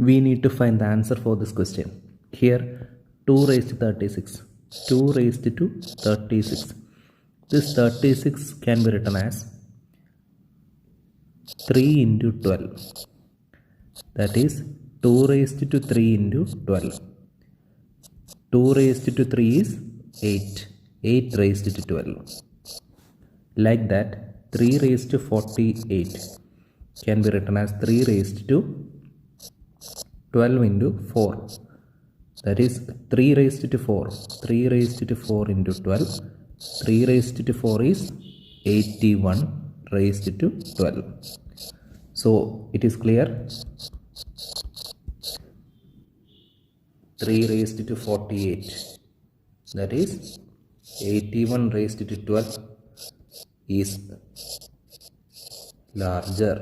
We need to find the answer for this question. Here 2 raised to 36. 2 raised to 36. This 36 can be written as 3 into 12. That is 2 raised to 3 into 12. 2 raised to 3 is 8. 8 raised to 12. Like that, 3 raised to 48 can be written as 3 raised to 12 into 4. That is 3 raised to 4. 3 raised to 4 into 12. 3 raised to 4 is 81 raised to 12. So it is clear. 3 raised to 48. That is 81 raised to 12 is larger.